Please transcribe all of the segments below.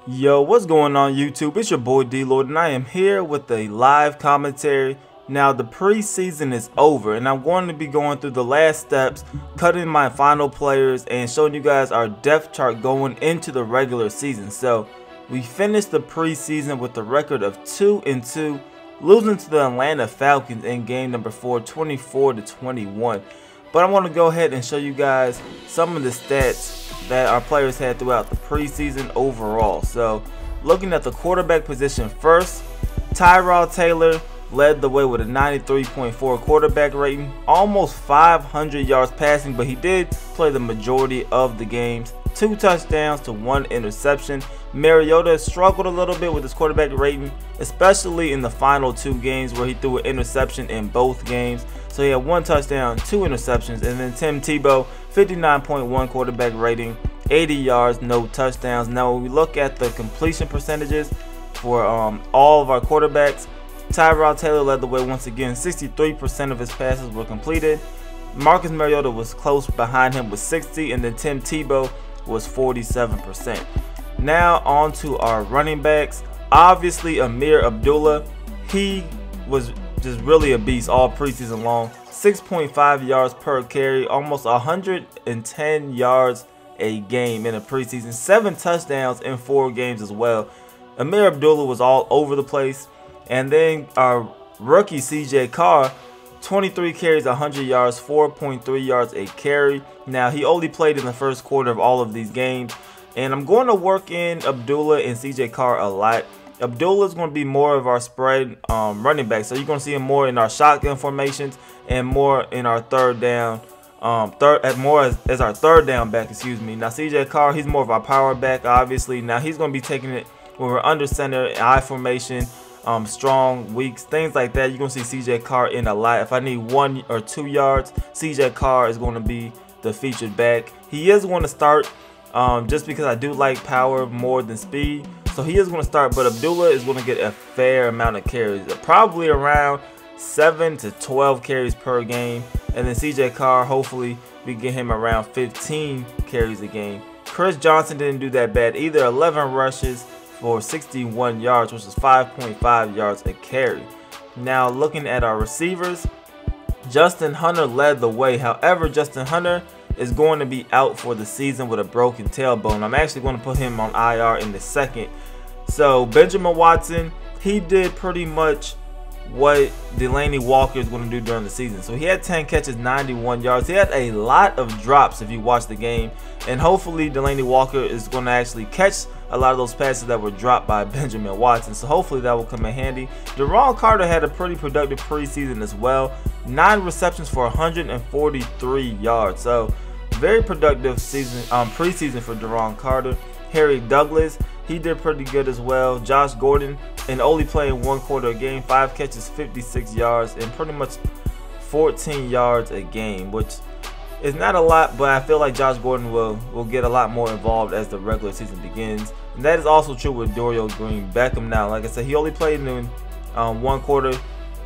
Yo, what's going on YouTube? It's your boy DLloyd and I am here with a live commentary. Now the preseason is over and I'm going to be going through the last steps, cutting my final players and showing you guys our depth chart going into the regular season. So we finished the preseason with a record of 2-2, losing to the Atlanta Falcons in game number 4, 24-21. But I want to go ahead and show you guys some of the stats that our players had throughout the preseason overall. So looking at the quarterback position first, Tyrod Taylor led the way with a 93.4 quarterback rating, almost 500 yards passing, but he did play the majority of the games. 2 touchdowns to 1 interception. Mariota struggled a little bit with his quarterback rating, especially in the final 2 games where he threw an interception in both games. So he had 1 touchdown, 2 interceptions, and then Tim Tebow, 59.1 quarterback rating, 80 yards, no touchdowns. Now when we look at the completion percentages for all of our quarterbacks, Tyrod Taylor led the way once again. 63% of his passes were completed. Marcus Mariota was close behind him with 60, and then Tim Tebow was 47%. Now on to our running backs. Obviously Ameer Abdullah, he was just really a beast all preseason long. 6.5 yards per carry, almost 110 yards a game in a preseason. 7 touchdowns in 4 games as well. Ameer Abdullah was all over the place. And then our rookie CJ Carr, 23 carries, 100 yards, 4.3 yards a carry. Now he only played in the first quarter of all of these games, and I'm going to work in Abdullah and CJ Carr a lot. Abdullah is going to be more of our spread running back, so you're going to see him more in our shotgun formations and more in our third down, as our third down back. Excuse me. Now CJ Carr, he's more of our power back, obviously. Now he's going to be taking it when we're under center, I formation. Strong, weaks, things like that. You're going to see CJ Carr in a lot. If I need 1 or 2 yards, CJ Carr is going to be the featured back. He is going to start just because I do like power more than speed. So he is going to start, but Abdullah is going to get a fair amount of carries, probably around 7 to 12 carries per game. And then CJ Carr, hopefully we get him around 15 carries a game. Chris Johnson didn't do that bad either. 11 rushes for 61 yards, which is 5.5 yards a carry. Now looking at our receivers, Justin Hunter led the way. However, Justin Hunter is going to be out for the season with a broken tailbone. I'm actually going to put him on IR in a second. So Benjamin Watson, he did pretty much what Delanie Walker is going to do during the season. So he had 10 catches, 91 yards. He had a lot of drops if you watch the game, and hopefully Delanie Walker is going to actually catch a lot of those passes that were dropped by Benjamin Watson. So hopefully that will come in handy. Deron Carter had a pretty productive preseason as well. 9 receptions for 143 yards. So very productive season, preseason for Deron Carter. Harry Douglas, he did pretty good as well. Josh Gordon, and only playing 1 quarter a game, 5 catches, 56 yards, and pretty much 14 yards a game, which is not a lot, but I feel like Josh Gordon will get a lot more involved as the regular season begins. And that is also true with Dorial Green-Beckham. Now, like I said, he only played in 1 quarter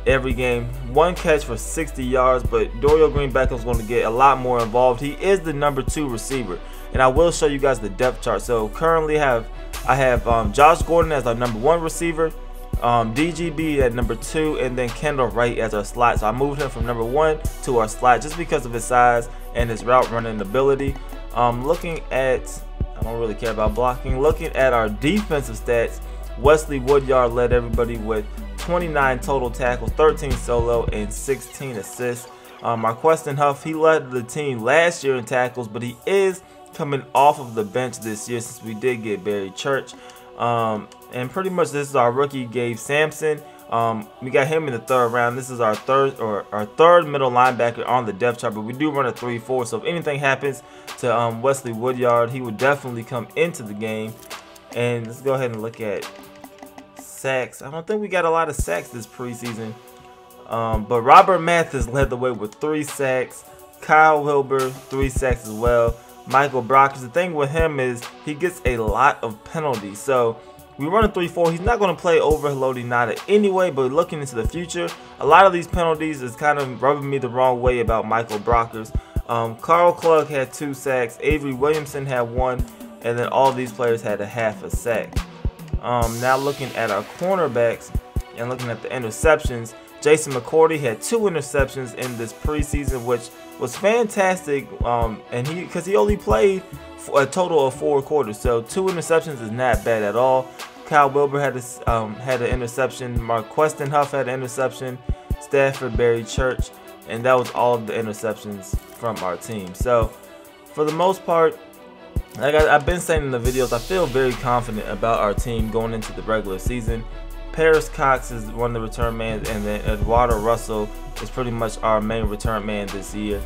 every game, 1 catch for 60 yards, but Dorial Green-Beckham is going to get a lot more involved. He is the number 2 receiver, and I will show you guys the depth chart. So currently I have Josh Gordon as our number 1 receiver, DGB at number 2, and then Kendall Wright as our slot. So I moved him from number 1 to our slot just because of his size and his route running ability. Looking at, I don't really care about blocking. Looking at our defensive stats, Wesley Woodyard led everybody with 29 total tackles, 13 solo, and 16 assists. Marquestin Huff, he led the team last year in tackles, but he is coming off of the bench this year since we did get Barry Church. And pretty much this is our rookie Gabe Sampson. We got him in the 3rd round. This is our third middle linebacker on the depth chart, but we do run a 3-4. So if anything happens to Wesley Woodyard, he would definitely come into the game. And let's go ahead and look at sacks. I don't think we got a lot of sacks this preseason. But Robert Mathis led the way with 3 sacks. Kyle Wilbur, 3 sacks as well. Michael Brockers, the thing with him is he gets a lot of penalties. So we run a 3-4. He's not going to play over Haloti Ngata anyway, but looking into the future, a lot of these penalties is kind of rubbing me the wrong way about Michael Brockers. Carl Klug had 2 sacks. Avery Williamson had 1. And then all these players had a half a sack. Now looking at our cornerbacks and looking at the interceptions, Jason McCourty had 2 interceptions in this preseason, which was fantastic. And because he only played for a total of 4 quarters, so 2 interceptions is not bad at all. Kyle Wilbur had an interception. Mark Queston Huff had an interception. Stafford, Barry Church, and that was all of the interceptions from our team. So for the most part, like I've been saying in the videos, I feel very confident about our team going into the regular season. Paris Cox is one of the return men, and then Eduardo Russell is pretty much our main return man this year.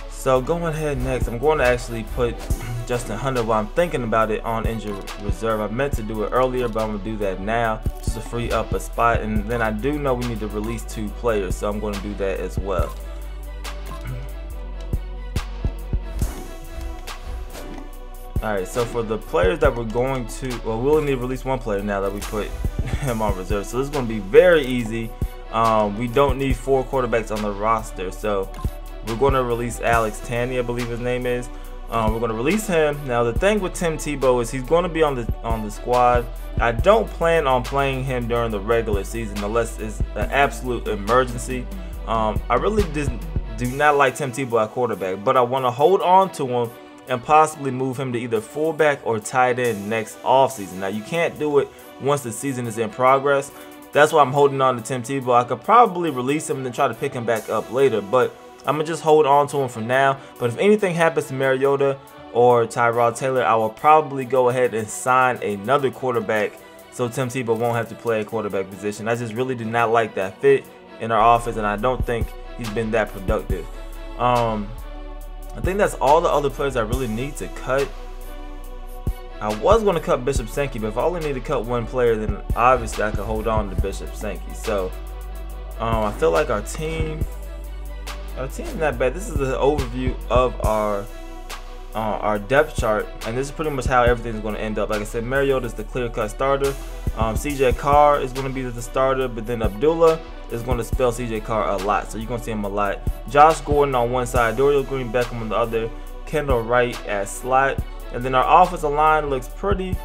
So going ahead next, I'm going to actually put Justin Hunter while I'm thinking about it on injured reserve. I meant to do it earlier, but I'm going to do that now just to free up a spot. And then I do know we need to release 2 players, so I'm going to do that as well. Alright, so for the players that we're going to, well, we only need to release 1 player now that we put him on reserve. So this is going to be very easy. We don't need 4 quarterbacks on the roster. So we're going to release Alex Tanny, I believe his name is. We're going to release him. Now the thing with Tim Tebow is he's going to be on the squad. I don't plan on playing him during the regular season unless it's an absolute emergency. I really just do not like Tim Tebow at quarterback, but I want to hold on to him and possibly move him to either fullback or tight end next offseason. Now you can't do it once the season is in progress. That's why I'm holding on to Tim Tebow. I could probably release him and then try to pick him back up later, but I'm going to just hold on to him for now. But if anything happens to Mariota or Tyrod Taylor, I will probably go ahead and sign another quarterback so Tim Tebow won't have to play a quarterback position. I just really do not like that fit in our offense, and I don't think he's been that productive. I think that's all the other players I really need to cut. I was going to cut Bishop Sankey, but if I only need to cut 1 player, then obviously I could hold on to Bishop Sankey. So I feel like our team's not bad. This is an overview of our depth chart, and this is pretty much how everything's going to end up. Like I said, Mariota is the clear-cut starter. CJ Carr is going to be the starter, but then Abdullah is going to spell CJ Carr a lot, so you're going to see him a lot. Josh Gordon on one side, Dorial Green-Beckham on the other, Kendall Wright at slot, and then our offensive line looks pretty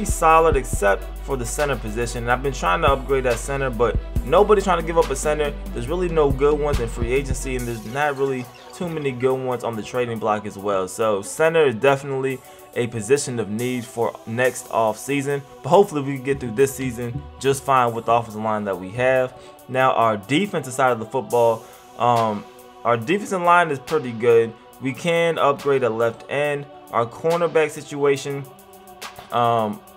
solid except for the center position. And I've been trying to upgrade that center, but nobody's trying to give up a center. There's really no good ones in free agency, and there's not really too many good ones on the trading block as well. So center is definitely a position of need for next off season, but hopefully we can get through this season just fine with the offensive line that we have. Now our defensive side of the football, our defensive line is pretty good. We can upgrade a left end. Our cornerback situation,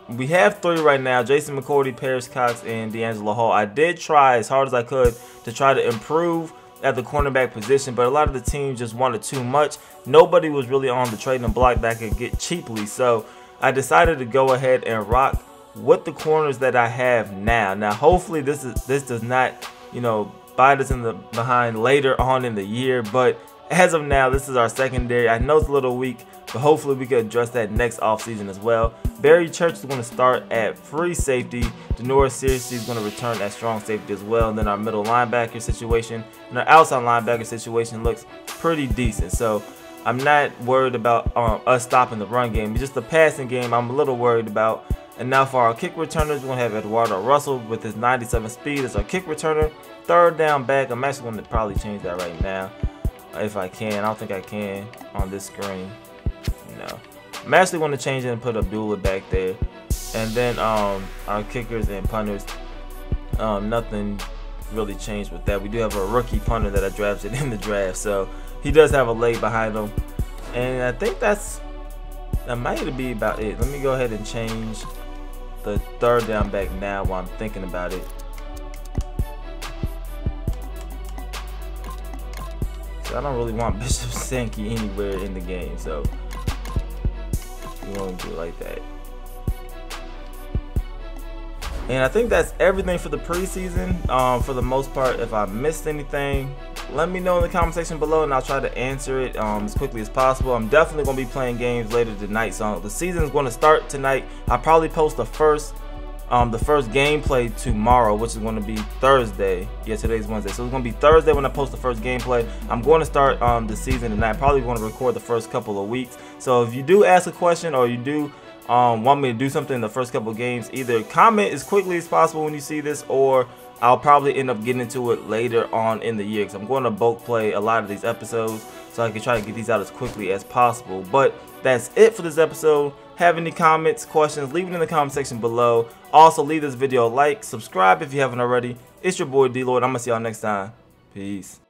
we have 3 right now: Jason McCourty, Paris Cox, and D'Angelo Hall. I did try as hard as I could to try to improve at the cornerback position, but a lot of the teams just wanted too much. Nobody was really on the trading block that I could get cheaply, so I decided to go ahead and rock with the corners that I have now. Now hopefully this does not, you know, bite us in the behind later on in the year, but as of now, this is our secondary. I know it's a little weak, but hopefully we can address that next offseason as well. Barry Church is going to start at free safety. Denoris Searcy is going to return at strong safety as well. And then our middle linebacker situation and our outside linebacker situation looks pretty decent. So I'm not worried about us stopping the run game. It's just the passing game I'm a little worried about. And now for our kick returners, we're going to have Eduardo Russell with his 97 speed as our kick returner. Third down back, I'm actually going to probably change that right now if I can. I don't think I can on this screen. No. I'm actually going to change it and put Abdullah back there. And then our kickers and punters, nothing really changed with that. We do have a rookie punter that I drafted in the draft, so he does have a leg behind him. And I think that might be about it. Let me go ahead and change the third down back now while I'm thinking about it. So I don't really want Bishop Sankey anywhere in the game, so we're going to do it like that. And I think that's everything for the preseason. For the most part, if I missed anything, let me know in the comment section below and I'll try to answer it as quickly as possible. I'm definitely going to be playing games later tonight, so the season is going to start tonight. I'll probably post the first gameplay tomorrow, which is going to be Thursday. Yeah, today's Wednesday, so it's going to be Thursday when I post the first gameplay. I'm going to start the season tonight. I'm probably going to record the first couple of weeks. So if you do ask a question or you do want me to do something in the first couple games, either comment as quickly as possible when you see this, or I'll probably end up getting into it later on in the year, because I'm going to bulk play a lot of these episodes so I can try to get these out as quickly as possible. But that's it for this episode. Have any comments, questions, leave it in the comment section below. Also, leave this video a like, subscribe if you haven't already. It's your boy DLloyd. I'm going to see y'all next time. Peace.